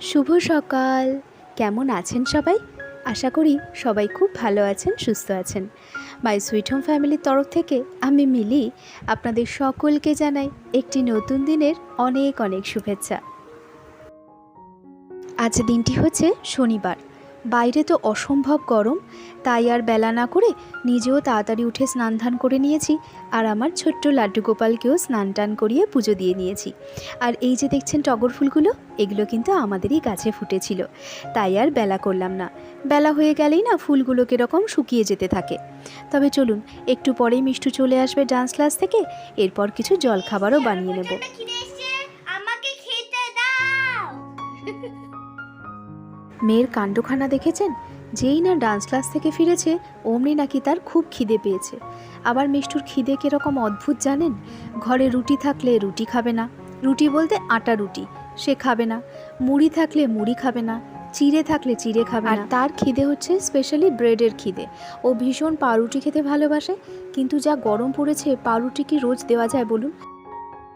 শুভ সকাল। কেমন আছেন সবাই? আশা করি সবাই খুব ভালো আছেন, সুস্থ আছেন। মাই সুইট হোম ফ্যামিলির তরফ থেকে আমি মিলি আপনাদের সকলকে জানাই একটি নতুন দিনের অনেক অনেক শুভেচ্ছা। আজ দিনটি হচ্ছে শনিবার। বাইরে তো অসম্ভব গরম, তাই আর বেলা না করে নিজেও তাড়াতাড়ি উঠে স্নান ধান করে নিয়েছি, আর আমার ছোট্ট লাড্ডু গোপালকেও স্নান টান করিয়ে পুজো দিয়ে নিয়েছি। আর এই যে দেখছেন টগর ফুলগুলো, এগুলো কিন্তু আমাদেরই গাছে ফুটেছিল, তাই আর বেলা করলাম না। বেলা হয়ে গেলেই না ফুলগুলো কীরকম শুকিয়ে যেতে থাকে। তবে চলুন, একটু পরেই মিষ্টু চলে আসবে ডান্স ক্লাস থেকে, এরপর কিছু জলখাবারও বানিয়ে নেব। মেয়ের কাণ্ডখানা দেখেছেন? যেই না ডান্স ক্লাস থেকে ফিরেছে অমনি নাকি তার খুব খিদে পেয়েছে। আবার মিষ্টুর খিদে কীরকম অদ্ভুত জানেন? ঘরে রুটি থাকলে রুটি খাবে না, রুটি বলতে আটা রুটি, সে খাবে না। মুড়ি থাকলে মুড়ি খাবে না, চিড়ে থাকলে চিড়ে খাবে না। আর তার খিদে হচ্ছে স্পেশালি ব্রেডের খিদে। ও ভীষণ পাউরুটি খেতে ভালোবাসে, কিন্তু যা গরম পড়েছে পাউরুটি কি রোজ দেওয়া যায় বলুন?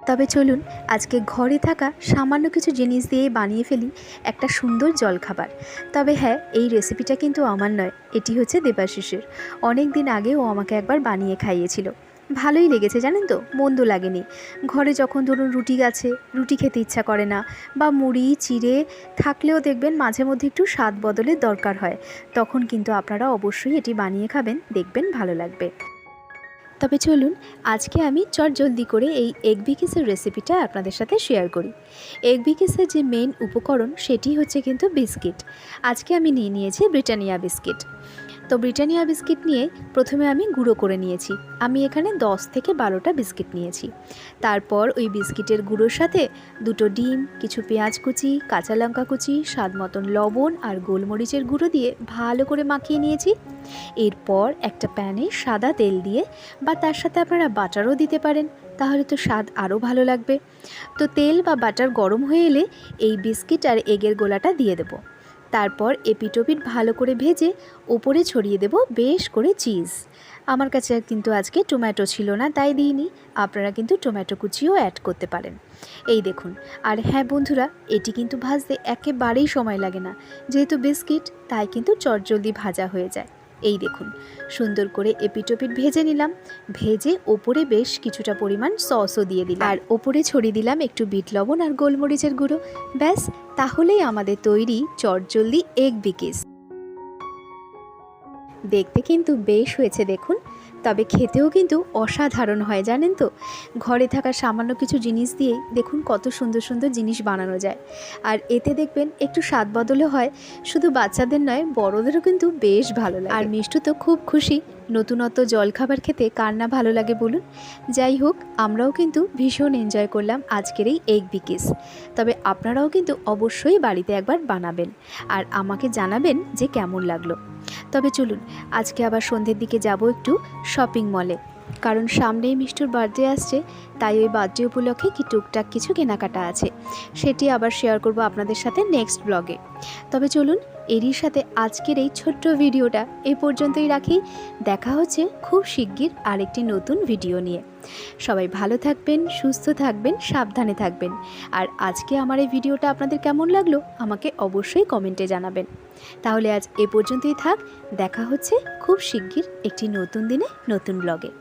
তবে চলুন আজকে ঘরে থাকা সামান্য কিছু জিনিস দিয়ে বানিয়ে ফেলি একটা সুন্দর জলখাবার। তবে হ্যাঁ, এই রেসিপিটা কিন্তু আমার নয়, এটি হচ্ছে দেবাশিসের। অনেক দিন আগে ও আমাকে একবার বানিয়ে খাইয়েছিল, ভালোই লেগেছে জানেন তো, মন্দ লাগেনি। ঘরে যখন ধরুন রুটি আছে, রুটি খেতে ইচ্ছা করে না, বা মুড়ি চিড়ে থাকলেও দেখবেন মাঝে মধ্যে একটু স্বাদ বদলের দরকার হয়, তখন কিন্তু আপনারা অবশ্যই এটি বানিয়ে খাবেন, দেখবেন ভালো লাগবে। তবে চলুন আজকে আমি চটজলদি করে এই এগ বিকিসের রেসিপিটা আপনাদের সাথে শেয়ার করি। এগ বিকিসের যে মেন উপকরণ সেটি হচ্ছে কিন্তু বিস্কিট। আজকে আমি নিয়েছি ব্রিটানিয়া বিস্কিট। তো ব্রিটানিয়া বিস্কিট নিয়ে প্রথমে আমি গুঁড়ো করে নিয়েছি। আমি এখানে 10 থেকে 12টা বিস্কিট নিয়েছি। তারপর ওই বিস্কিটের গুঁড়োর সাথে দুটো ডিম, কিছু পেঁয়াজ কুচি, কাঁচা লঙ্কা কুচি, স্বাদ মতন লবণ আর গোলমরিচের গুঁড়ো দিয়ে ভালো করে মাখিয়ে নিয়েছি। এরপর একটা প্যানে সাদা তেল দিয়ে, বা তার সাথে আপনারা বাটারও দিতে পারেন, তাহলে তো স্বাদ আরও ভালো লাগবে। তো তেল বা বাটার গরম হয়ে এলে এই বিস্কিট আর এগের গোলাটা দিয়ে দেবো। তারপর এপিটোপিট ভালো করে ভেজে ওপরে ছড়িয়ে দেব বেশ করে চিজ। আমার কাছে কিন্তু আজকে টমেটো ছিল না, তাই দিইনি, আপনারা কিন্তু টমেটো কুচিও অ্যাড করতে পারেন। এই দেখুন। আর হ্যাঁ বন্ধুরা, এটি কিন্তু ভাজতে একেবারেই সময় লাগে না, যেহেতু বিস্কিট তাই কিন্তু চটজলদি ভাজা হয়ে যায়। এই দেখুন, সুন্দর করে এপিটোপিট ভেজে নিলাম। ভেজে ওপরে বেশ কিছুটা পরিমাণ সসও দিয়ে দিলাম, আর ওপরে ছড়িয়ে দিলাম একটু বিট লবণ আর গোলমরিচের গুঁড়ো। ব্যাস, তাহলেই আমাদের তৈরি চটজলদি এগ বিকিস। দেখতে কিন্তু বেশ হয়েছে দেখুন, তবে খেতেও কিন্তু অসাধারণ হয় জানেন তো। ঘরে থাকা সামান্য কিছু জিনিস দিয়েই দেখুন কত সুন্দর সুন্দর জিনিস বানানো যায়। আর এতে দেখবেন একটু স্বাদ বদলও হয়, শুধু বাচ্চাদের নয় বড়োদেরও কিন্তু বেশ ভালো লাগে। আর মিষ্টু তো খুব খুশি, নতুনত্ব জলখাবার খেতে কার না ভালো লাগে বলুন। যাই হোক, আমরাও কিন্তু ভীষণ এনজয় করলাম আজকের এই এগ বিকিস। তবে আপনারাও কিন্তু অবশ্যই বাড়িতে একবার বানাবেন, আর আমাকে জানাবেন যে কেমন লাগলো। তবে চলুন আজকে আবার সন্ধ্যের দিকে যাব একটু শপিং মলে, কারণ সামনেই মিষ্টুর বার্থডে আসছে, তাই ওই বার্থডে উপলক্ষে কি টুকটাক কিছু কেনাকাটা আছে, সেটি আবার শেয়ার করব আপনাদের সাথে নেক্সট ব্লগে। তবে চলুন এরই সাথে আজকের এই ছোট্ট ভিডিওটা এই পর্যন্তই রাখি। দেখা হচ্ছে খুব শিগগির আরেকটি নতুন ভিডিও নিয়ে। সবাই ভালো থাকবেন, সুস্থ থাকবেন, সাবধানে থাকবেন। আর আজকে আমার এই ভিডিওটা আপনাদের কেমন লাগলো আমাকে অবশ্যই কমেন্টে জানাবেন। তাহলে আজ এ পর্যন্তই থাক, দেখা হচ্ছে খুব শিগগির একটি নতুন দিনে নতুন ব্লগে।